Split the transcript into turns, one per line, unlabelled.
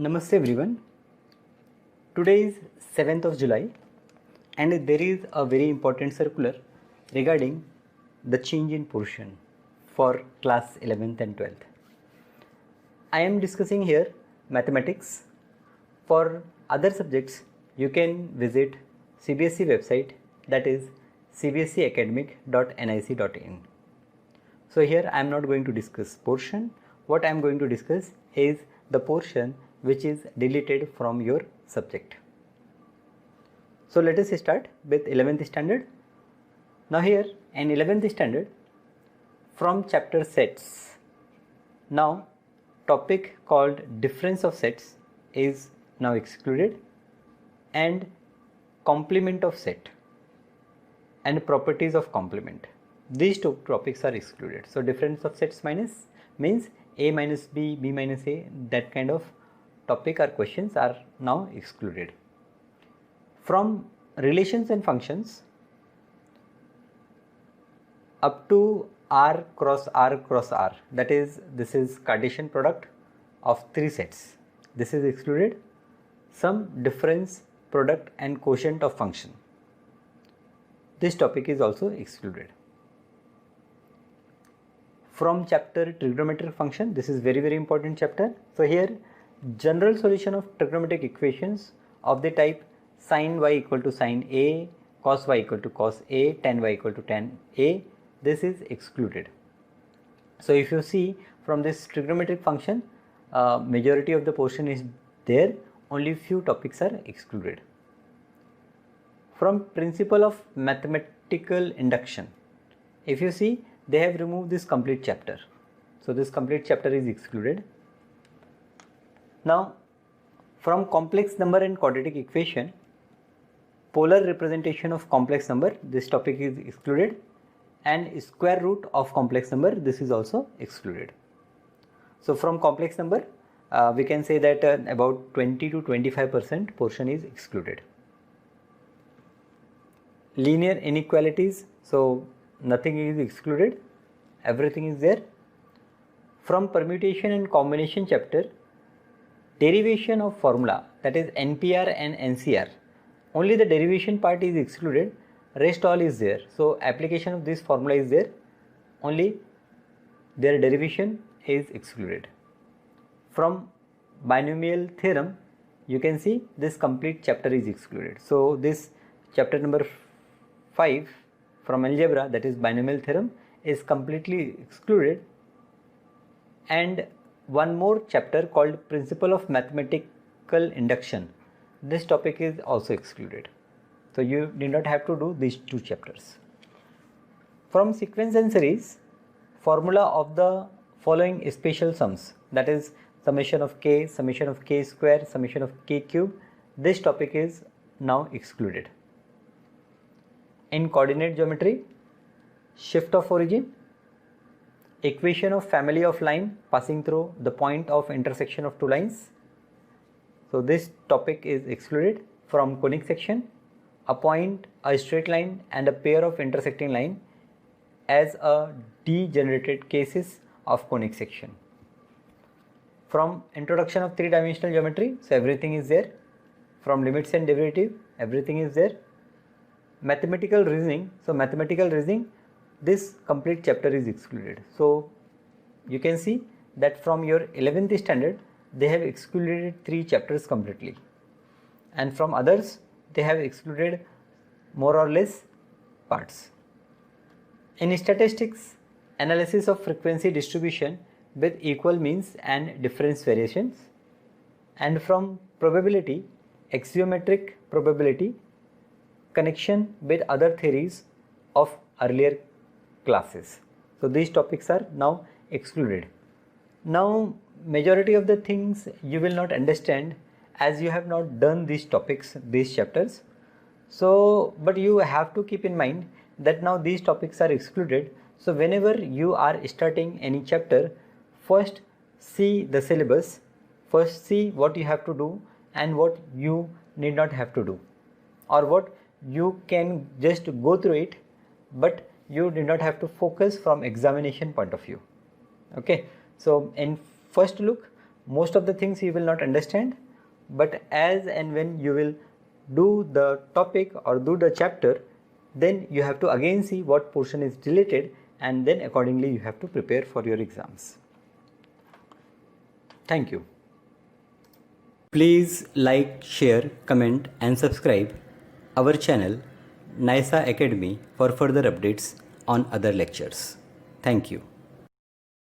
Namaste everyone. Today is 7th of July and there is a very important circular regarding the change in portion for class 11th and 12th. I am discussing here mathematics. For other subjects you can visit CBSE website, that is cbseacademic.nic.in. So here I am not going to discuss portion. What I am going to discuss is the portion which is deleted from your subject. So let us start with 11th standard. Now here in 11th standard, from chapter sets, now topic called difference of sets is now excluded, and complement of set and properties of complement, these two topics are excluded. So difference of sets minus means A minus B, B minus A, that kind of topic or questions are now excluded. From relations and functions up to R cross R cross R, that is, this is Cartesian product of three sets, this is excluded. Some difference, product and quotient of function, this topic is also excluded. From chapter trigonometric function, this is very important chapter. So here general solution of trigonometric equations of the type sin y equal to sin A, cos y equal to cos A, tan y equal to tan A, this is excluded. So if you see from this trigonometric function, majority of the portion is there, only few topics are excluded. From principle of mathematical induction, if you see, they have removed this complete chapter. So this complete chapter is excluded. Now from complex number and quadratic equation, polar representation of complex number, this topic is excluded, and square root of complex number, this is also excluded. So from complex number, we can say that about 20 to 25% portion is excluded. Linear inequalities, so nothing is excluded, everything is there. From permutation and combination chapter, derivation of formula, that is NPR and NCR, only the derivation part is excluded, rest all is there. So application of this formula is there, only their derivation is excluded. From binomial theorem, you can see this complete chapter is excluded. So this chapter number 5 from algebra, that is binomial theorem, is completely excluded. And one more chapter called principle of mathematical induction, this topic is also excluded. So you need not have to do these two chapters. From sequence and series, formula of the following special sums, that is summation of k square, summation of k cube, this topic is now excluded. In coordinate geometry, shift of origin, equation of family of line passing through the point of intersection of two lines, so this topic is excluded. From conic section, appoint a straight line and a pair of intersecting line as a degenerated cases of conic section. From introduction of three-dimensional geometry, so everything is there. From limits and derivative, everything is there. Mathematical reasoning, so mathematical reasoning, this complete chapter is excluded. So you can see that from your 11th standard, they have excluded 3 chapters completely, and from others they have excluded more or less parts. In statistics, analysis of frequency distribution with equal means and difference variations, and from probability, axiometric probability, connection with other theories of earlier classes. So these topics are now excluded. Now majority of the things you will not understand as you have not done these topics, these chapters. So but you have to keep in mind that now these topics are excluded. So whenever you are starting any chapter, first see the syllabus, first see what you have to do and what you need not have to do, or what you can just go through it, but you do not have to focus from examination point of view. Okay, so in first look, most of the things you will not understand, but as and when you will do the topic or do the chapter, then you have to again see what portion is related, and then accordingly you have to prepare for your exams. Thank you. Please like, share, comment and subscribe our channel NISA Academy for further updates on other lectures. Thank you.